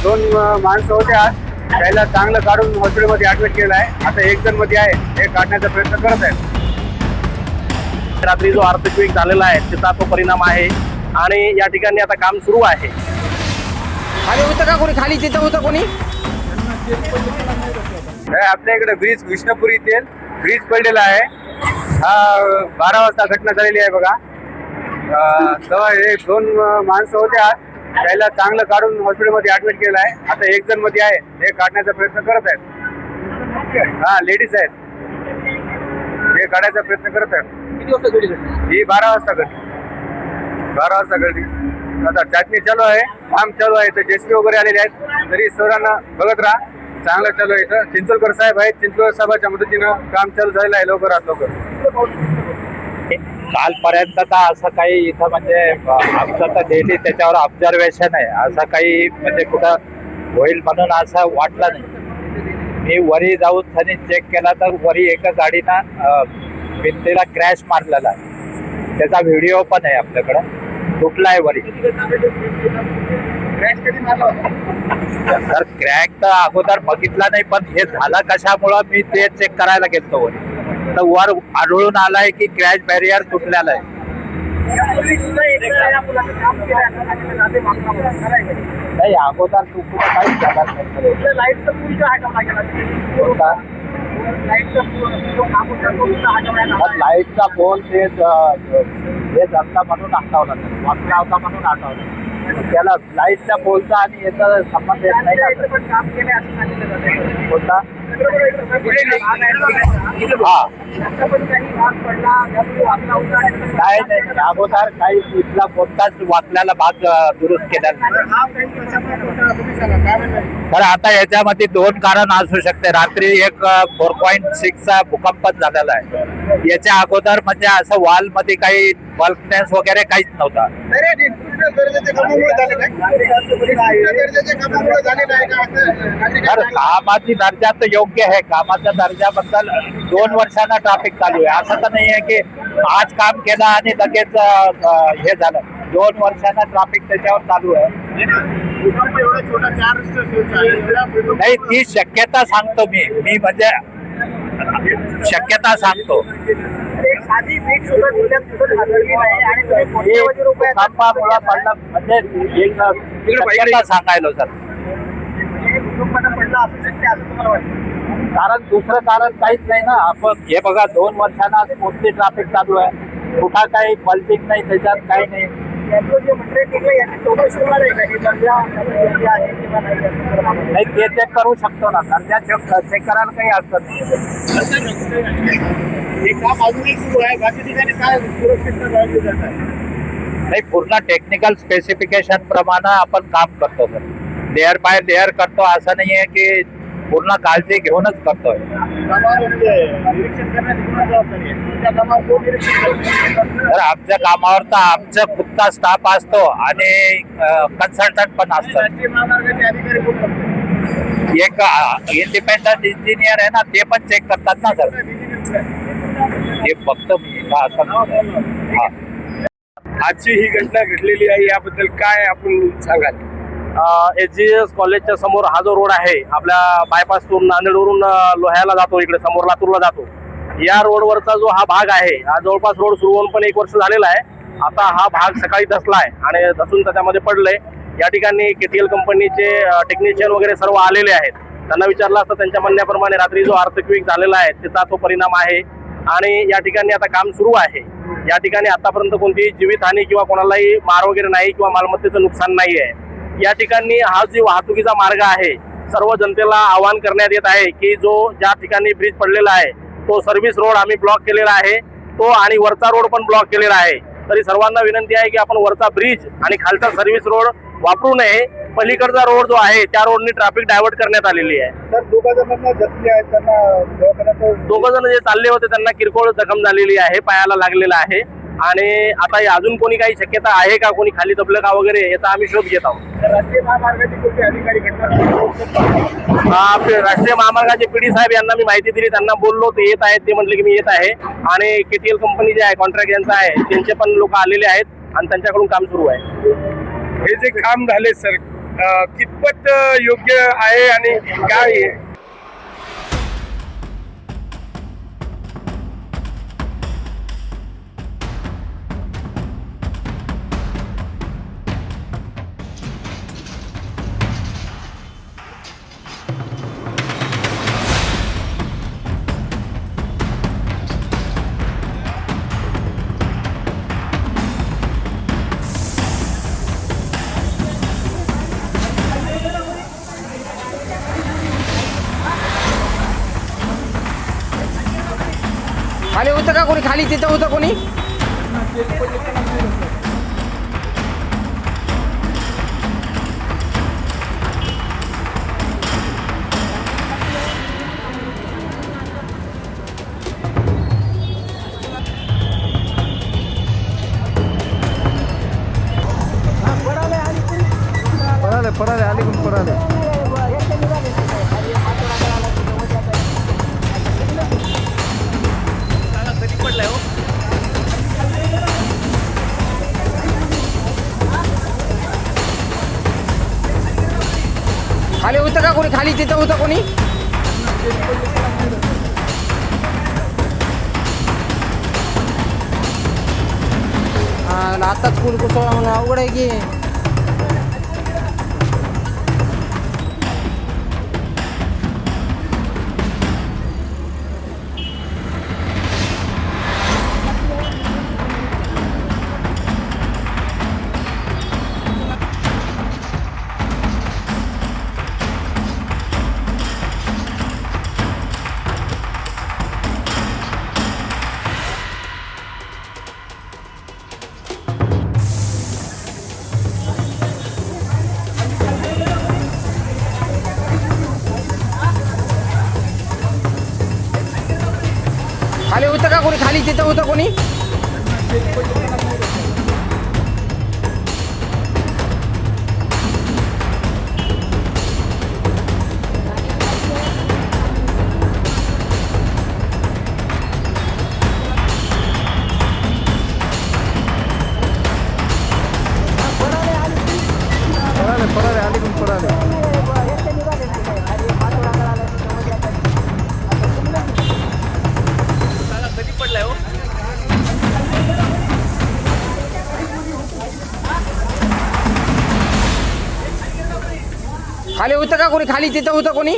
माणसं होते आज, त्याला चांगलं काढून हॉस्पिटलमध्ये ऍडमिट केलं आहे. आता एक जण मध्ये आहे, हे काढण्याचा प्रयत्न करत आहेत. रात्री जो अर्थक्वेक झालेला आहे त्याचा तो परिणाम आहे आणि या ठिकाणी आता काम सुरू आहे. खाली होतं का कोणी? खाली तिथं होतं कोणी? आपल्या इकडे ब्रिज विष्णुपुरी येथे ब्रिज पडलेला आहे. हा 12 वाजता घटना झालेली आहे बघा. तेव्हा हे 2 माणसं होते आज, त्याला चांगलं काढून हॉस्पिटलमध्ये ऍडमिट केलं आहे. आता एक जण मध्ये आहे, हे काढण्याचा प्रयत्न करत आहेत. हा लेडीज आहेत, हे काढायचा प्रयत्न करत आहेत. किती वाजता घडली घटना? ही 12 वाजता घडली. 12 वाजता घडली. आता चाचणी चालू आहे, काम चालू आहे. तर जेसीबी वगैरे आलेले आहेत, तरी सर्वांना बघत राहा. चांगलं चालू आहे. इथं चिंचोलकर साहेब आहेत, चिंचोलकर साहेबांच्या मदतीनं काम चालू झालेलं आहे. लवकरात लवकर. कालपर्यंत तर असं काही इथं म्हणजे आमचं तर डेली त्याच्यावर ऑब्झर्वेशन आहे. असं काही म्हणजे कुठं होईल म्हणून असं वाटलं नाही. मी वरी जाऊन त्यांनी चेक केला तर वरी एका गाडीनं भिंतीला क्रॅश मारलेला आहे. त्याचा व्हिडिओ पण आहे आपल्याकडं. कुठला आहे वरी? तर क्रॅक तर अगोदर बघितला नाही, पण हे झालं कशामुळं मी ते चेक करायला गेलो वरी. तर वर आढळून आलाय की क्रॅश बॅरियर तुटलेला आहे. नाही अगोदर तू कुठं काहीच झाला नाही. लाईटचा पोल ते हे झालता म्हणून हटवला, वाचला होता म्हणून हटवला. त्याला लाईटच्या पोलचा आणि याचा संबंध येत नाही. कोणता? काय नाही अगोदर काही इथला कोणताच वाचल्याला भाग दुरुस्त केलेला नाही. तर आता याच्यामध्ये 2 कारण असू शकते. रात्री एक 4.6चा भूकंप झालेला आहे. याच्या अगोदर म्हणजे असं वॉल मध्ये काही बल्कनेस वगैरे काहीच नव्हता. तर कामाची दर्जा तर योग्य आहे. कामाच्या दर्जाबद्दल 2 वर्षांना ट्रॅफिक चालू आहे. असं तर नाही आहे की आज काम केलं आणि लगेच हे झालं. 2 वर्षांना ट्रॅफिक त्याच्यावर चालू आहे. नाही ती शक्यता सांगतो मी म्हणजे शक्यता सांगतो. म्हणजे शक्यता सांगायलो सर. कारण दुसरं कारण काहीच नाही ना. आपण हे बघा 2 वर्षांना कोणती ट्रॅफिक चालू आहे, कुठं काही पल्टिंग नाही, त्याच्यात काही नाही. नाही ते चेक करू शकतो ना. दर्जा चेक करायला काही अडचण नाही. पूर्ण टेक्निकल स्पेसिफिकेशन प्रमाणे आपण काम करतो सर. लेअर बाय लेअर करतो. असं नाही आहे की पूर्ण काळजी घेऊनच करतोय. तर आमच्या कामावर तर आमचा खुदचा स्टाफ असतो आणि कन्सल्टंट पण असतात. एक इंडिपेंडंट इंजिनियर आहे ना, ते पण चेक करतात ना सर. ते बघतो मी का असं. आजची ही घटना घडलेली आहे, याबद्दल काय आपण सांगाल? SGS कॉलेजच्या समोर हा जो रोड आहे, आपल्या बायपासवरून नांदेडवरून लोह्याला जातो, इकडे समोर लातूरला जातो, या रोडवरचा जो हा भाग आहे, हा जवळपास रोड सुरू होऊन पण 1 वर्ष झालेला आहे. आता हा भाग सकाळी धसलाय आणि धसून त्याच्यामध्ये पडलंय. या ठिकाणी KTL कंपनीचे टेक्निशियन वगैरे सर्व आलेले आहेत. त्यांना विचारलं असतं, त्यांच्या म्हणण्याप्रमाणे रात्री जो अर्थक्वेक झालेला आहे त्याचा तो परिणाम आहे आणि या ठिकाणी आता काम सुरू आहे. या ठिकाणी आतापर्यंत कोणतीही जीवितहानी किंवा कोणालाही मार वगैरे नाही किंवा मालमत्तेचं नुकसान नाही आहे. या ठिकाणी हा जो वाहतुकीचा मार्ग आहे, सर्व जनतेला आवाहन करण्यात येत आहे की जो ज्या ठिकाणी ब्रिज पडलेला आहे तो सर्व्हिस रोड आम्ही ब्लॉक केलेला आहे, तो आणि वरचा रोड पण ब्लॉक केलेला आहे. तरी सर्वांना विनंती आहे की आपण वरचा ब्रिज आणि खालचा सर्व्हिस रोड वापरू नये. पलीकडचा रोड जो आहे त्या रोडनी ट्रॅफिक डायव्हर्ट करण्यात आलेली आहे. दोघ जण जे चालले होते त्यांना किरकोळ जखम झालेली आहे, पायाला लागलेला आहे. आणि आता अजून कोणी काही शक्यता आहे का, कोणी खाली दबलं का वगैरे, याचा आम्ही शोध घेत आहोत. राष्ट्रीय महामार्गाचे कोणते अधिकारी राष्ट्रीय महामार्गाचे PD साहेब यांना मी माहिती दिली, त्यांना बोललो, ते येत आहेत. ते म्हटले की मी येत आहे. आणि KTL कंपनी जे आहे, कॉन्ट्रॅक्ट यांचा आहे, त्यांचे पण लोक आलेले आहेत आणि त्यांच्याकडून काम सुरू आहे. हे जे काम झाले सर, कितपत योग्य आहे आणि काय आहे? खाली होतं का कोणी खाली तिथं होतं कोणी पळाले आली पण पळाले कधी पडलाय हो? खाली होतं का कोणी खाली तिथं होतं कोणी आताच कोण कुसळ म्हणून अवघड आहे की खाली होतं का कोणी खाली तिथं होतं कोणी पळाले आली पण पळाले कधी पडलाय हो? खाली होतं का कोणी खाली तिथं होतं कोणी